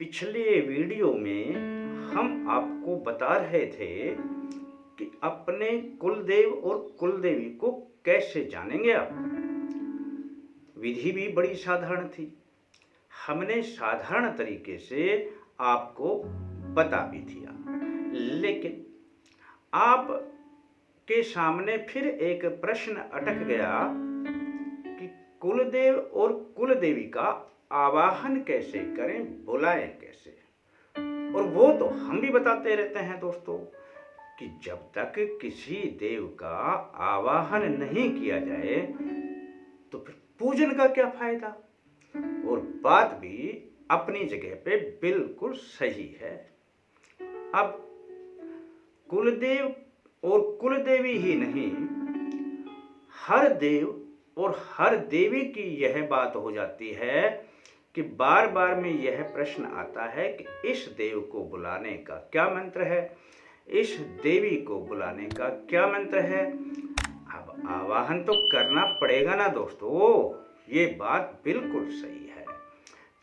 पिछले वीडियो में हम आपको बता रहे थे कि अपने कुलदेव और कुलदेवी को कैसे जानेंगे आप। विधि भी बड़ी साधारण थी, हमने साधारण तरीके से आपको बता भी दिया, लेकिन आप के सामने फिर एक प्रश्न अटक गया कि कुलदेव और कुलदेवी का आवाहन कैसे करें, बुलाएं कैसे। और वो तो हम भी बताते रहते हैं दोस्तों कि जब तक किसी देव का आवाहन नहीं किया जाए तो फिर पूजन का क्या फायदा। और बात भी अपनी जगह पे बिल्कुल सही है। अब कुलदेव और कुलदेवी ही नहीं, हर देव और हर देवी की यह बात हो जाती है कि बार बार में यह प्रश्न आता है कि इस देव को बुलाने का क्या मंत्र है, इस देवी को बुलाने का क्या मंत्र है। अब आवाहन तो करना पड़ेगा ना दोस्तों, ये बात बिल्कुल सही है।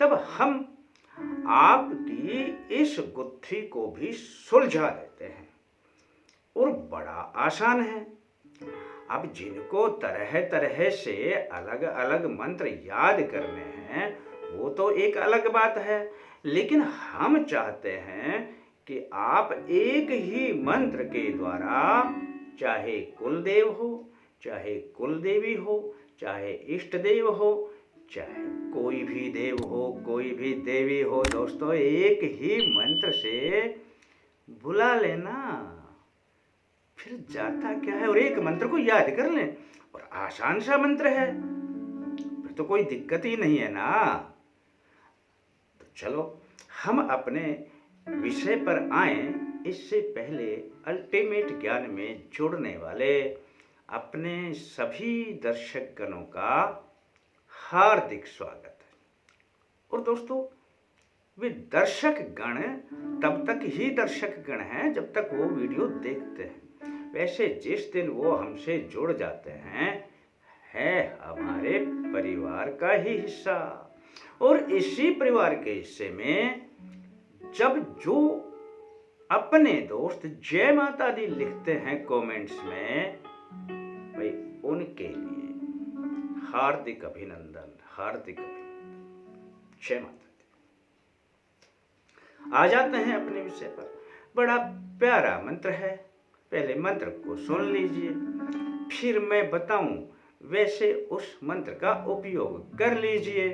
तब हम आपकी इस गुत्थी को भी सुलझा देते हैं और बड़ा आसान है। अब जिनको तरह तरह से अलग अलग मंत्र याद करने हैं वो तो एक अलग बात है, लेकिन हम चाहते हैं कि आप एक ही मंत्र के द्वारा, चाहे कुलदेव हो, चाहे कुलदेवी हो, चाहे इष्ट देव हो, चाहे कोई भी देव हो, कोई भी देवी हो दोस्तों, एक ही मंत्र से बुला लेना। फिर जाता क्या है, और एक मंत्र को याद कर लें, और आसान सा मंत्र है, फिर तो कोई दिक्कत ही नहीं है ना। तो चलो हम अपने विषय पर आए। इससे पहले अल्टीमेट ज्ञान में जुड़ने वाले अपने सभी दर्शकगणों का हार्दिक स्वागत है। और दोस्तों, वे दर्शक गण तब तक ही दर्शक गण हैं जब तक वो वीडियो देखते हैं। वैसे जिस दिन वो हमसे जुड़ जाते हैं, है हमारे परिवार का ही हिस्सा। और इसी परिवार के हिस्से में जब जो अपने दोस्त जय माता दी लिखते हैं कमेंट्स में, भाई उनके लिए हार्दिक अभिनंदन, हार्दिक अभिनंदन। जय माता दी। आ जाते हैं अपने विषय पर। बड़ा प्यारा मंत्र है, पहले मंत्र को सुन लीजिए, फिर मैं बताऊं वैसे उस मंत्र का उपयोग कर लीजिए,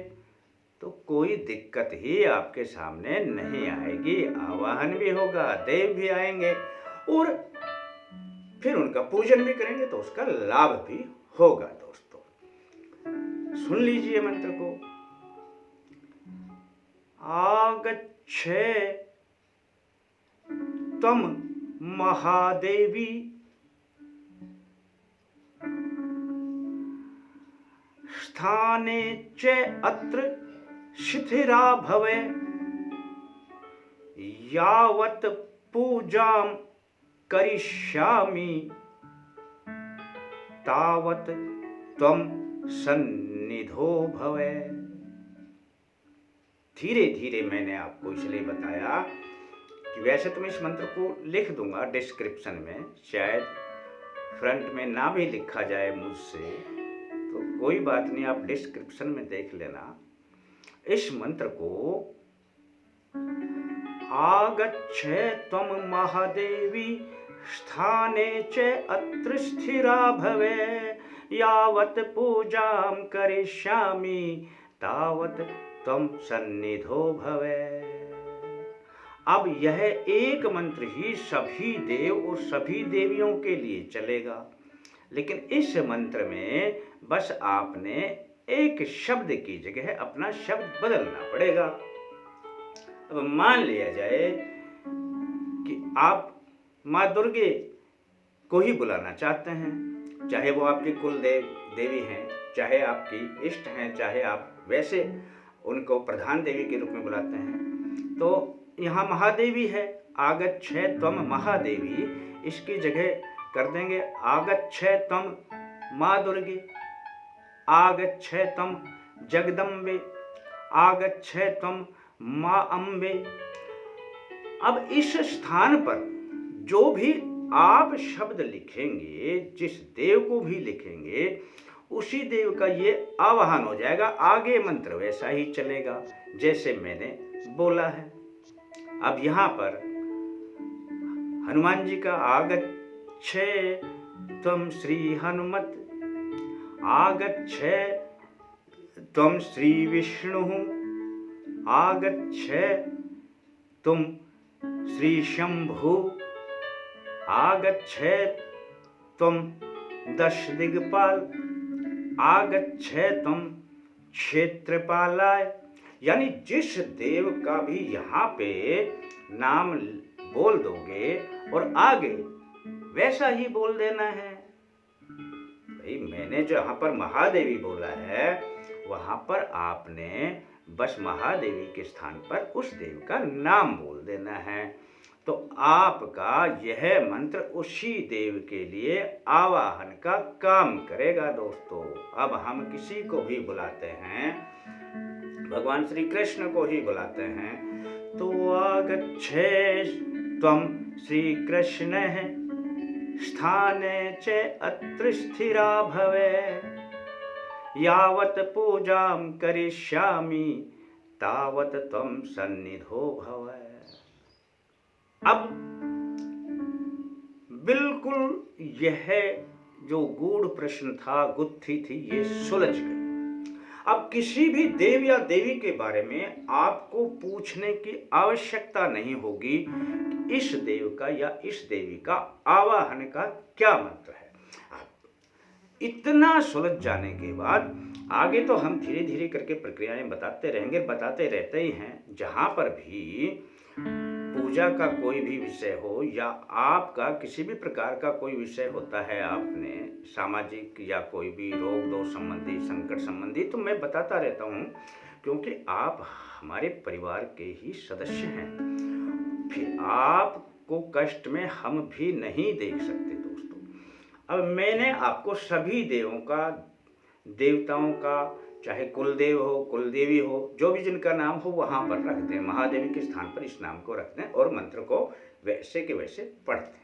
तो कोई दिक्कत ही आपके सामने नहीं आएगी। आवाहन भी होगा, देव भी आएंगे और फिर उनका पूजन भी करेंगे तो उसका लाभ भी होगा। दोस्तों सुन लीजिए मंत्र को। आगच्छे तम महादेवी स्थाने च अत्र शिथिरा भवे यावत् पूजां करिष्यामि तावत् त्वं सन्निधो भवे। धीरे धीरे मैंने आपको इसलिए बताया कि वैसे तो मैं इस मंत्र को लिख दूंगा डिस्क्रिप्शन में, शायद फ्रंट में ना भी लिखा जाए मुझसे तो कोई बात नहीं, आप डिस्क्रिप्शन में देख लेना। इस मंत्र को आगच्छे त्वं महादेवी स्थाने च अत्र स्थिरा भवे यावत् पूजां करिष्यामि तावत् त्वं सन्निधो भवे। अब यह एक मंत्र ही सभी देव और सभी देवियों के लिए चलेगा, लेकिन इस मंत्र में बस आपने एक शब्द की जगह अपना शब्द बदलना पड़ेगा। अब मान लिया जाए कि आप माँ दुर्गे को ही बुलाना चाहते हैं, चाहे वो आपके कुल देवी हैं, चाहे आपकी इष्ट हैं, चाहे आप वैसे उनको प्रधान देवी के रूप में बुलाते हैं। तो यहाँ महादेवी है, आगच्छे त्वं महादेवी, इसकी जगह कर देंगे आगच्छे त्वं माँ दुर्गे, आगच्छे त्वं जगदम्बे, आगच्छे त्वं माँ अम्बे। अब इस स्थान पर जो भी आप शब्द लिखेंगे, जिस देव को भी लिखेंगे, उसी देव का ये आवाहन हो जाएगा। आगे मंत्र वैसा ही चलेगा जैसे मैंने बोला है। अब यहाँ पर हनुमान जी का आगच्छे त्वं श्री हनुमत, आगच्छे त्वं श्री विष्णु, आगच्छे तुम श्री शंभु, आगच्छे तुम दश दिग्पाल, आगच्छे तुम क्षेत्रपालाय। यानी जिस देव का भी यहाँ पे नाम बोल दोगे और आगे वैसा ही बोल देना है। भाई मैंने जहाँ पर महादेवी बोला है वहाँ पर आपने बस महादेवी के स्थान पर उस देव का नाम बोल देना है। तो आपका यह मंत्र उसी देव के लिए आवाहन का काम करेगा दोस्तों। अब हम किसी को भी बुलाते हैं, भगवान श्री कृष्ण को ही बुलाते हैं, तो आगच्छे त्वं श्री कृष्ण स्थाने च अत्र स्थिरा भवे, यावत पूजां करिष्यामि तावत त्वं सन्निधो भव। अब बिल्कुल यह जो गूढ़ प्रश्न था, गुत्थी थी, ये सुलझ गई। अब किसी भी देव या देवी के बारे में आपको पूछने की आवश्यकता नहीं होगी कि इस देव का या इस देवी का आवाहन का क्या मंत्र है। इतना सुलझ जाने के बाद आगे तो हम धीरे धीरे करके प्रक्रियाएं बताते रहेंगे, बताते रहते ही हैं। जहां पर भी पूजा का कोई भी विषय हो या आपका किसी भी प्रकार का कोई विषय होता है, आपने सामाजिक या कोई भी रोग दोष संबंधी, संकट संबंधी, तो मैं बताता रहता हूँ क्योंकि आप हमारे परिवार के ही सदस्य हैं। फिर आपको कष्ट में हम भी नहीं देख सकते दोस्तों। अब मैंने आपको सभी देवों का, देवताओं का, चाहे कुलदेव हो, कुलदेवी हो, जो भी जिनका नाम हो वहाँ पर रख दें, महादेवी के स्थान पर इस नाम को रख दें और मंत्र को वैसे के वैसे पढ़ दें।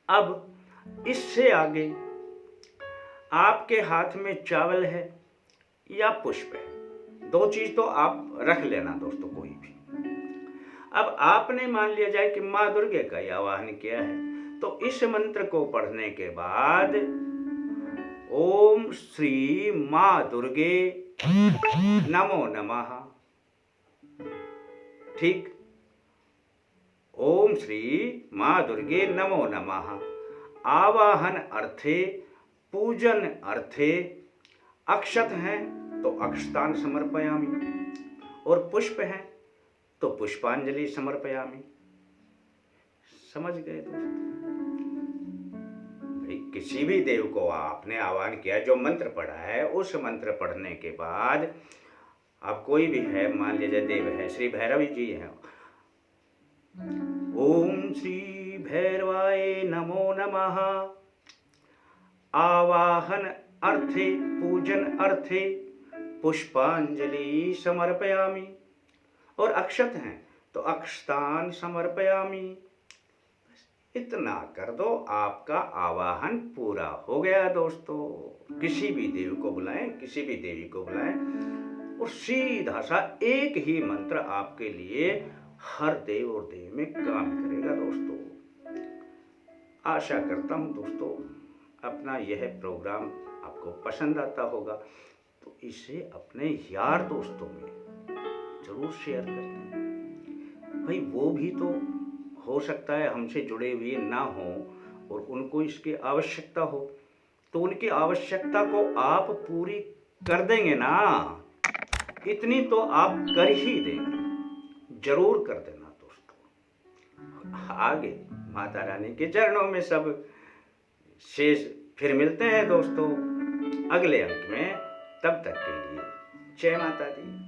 अब इससे आगे आपके हाथ में चावल है या पुष्प है, दो चीज तो आप रख लेना दोस्तों कोई भी। अब आपने मान लिया जाए कि माँ दुर्गे का ही आवाहन किया है, तो इस मंत्र को पढ़ने के बाद ओम श्री माँ दुर्गे नमो नमः, ठीक, ओम श्री माँ दुर्गे नमो नमः। आवाहन अर्थे, पूजन अर्थे, अक्षत हैं तो अक्षतान समर्पयामि और पुष्प हैं तो पुष्पांजलि समर्पयामि। समझ गए दोस्तों? किसी भी देव को आपने आह्वान किया, जो मंत्र पढ़ा है, उस मंत्र पढ़ने के बाद अब कोई भी है, मान लीजिए देव है, श्री भैरव जी हैं, ओम श्री भैरवाय नमो नमः। आवाहन अर्थे, पूजन अर्थे पुष्पांजलि समर्पयामि और अक्षत हैं तो अक्षतान समर्पयामि। इतना कर दो, आपका आवाहन पूरा हो गया दोस्तों। किसी भी देव को बुलाएं, किसी भी देवी को बुलाएं और सीधा सा एक ही मंत्र आपके लिए हर देव और देवी में काम करेगा दोस्तों। आशा करता हूं दोस्तों अपना यह प्रोग्राम आपको पसंद आता होगा, तो इसे अपने यार दोस्तों में जरूर शेयर करें। भाई वो भी तो हो सकता है हमसे जुड़े हुए ना हो और उनको इसकी आवश्यकता हो, तो उनकी आवश्यकता को आप पूरी कर देंगे ना, इतनी तो आप कर ही देंगे, जरूर कर देना दोस्तों। आगे माता रानी के चरणों में सब शेष। फिर मिलते हैं दोस्तों अगले अंक में, तब तक के लिए जय माता दी।